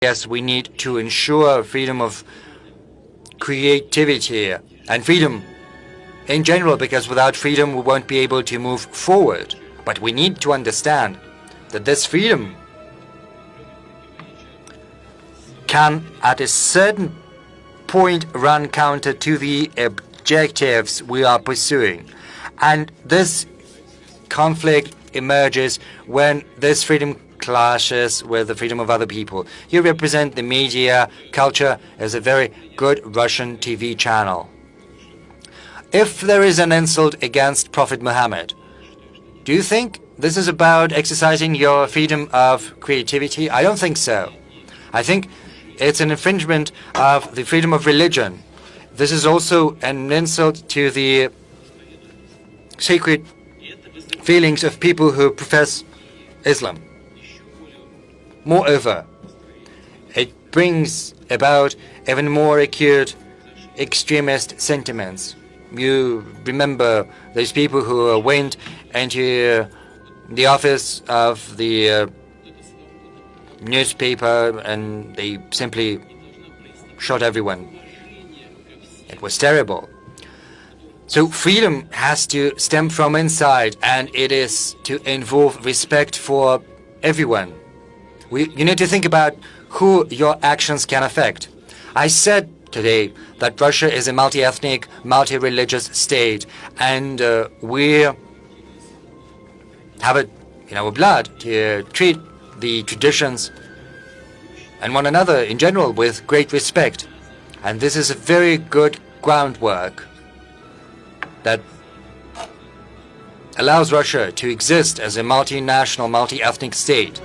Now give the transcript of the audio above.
Yes, we need to ensure freedom of creativity and freedom in general, because without freedom we won't be able to move forward. But we need to understand that this freedom can at a certain point run counter to the objectives we are pursuing. And this conflict emerges when this freedom clashes with the freedom of other people. You represent the media culture as a very good Russian TV channel. If there is an insult against Prophet Muhammad, do you think this is about exercising your freedom of creativity? I don't think so. I think it's an infringement of the freedom of religion. This is also an insult to the sacred feelings of people who profess Islam. Moreover, it brings about even more acute extremist sentiments. You remember those people who went into the office of the newspaper and they simply shot everyone. It was terrible. So freedom has to stem from inside, and it is to involve respect for everyone. You need to think about who your actions can affect. I said today that Russia is a multi-ethnic, multi-religious state, and we have it in our blood to treat the traditions and one another in general with great respect. And this is a very good groundwork that allows Russia to exist as a multinational, multi-ethnic state.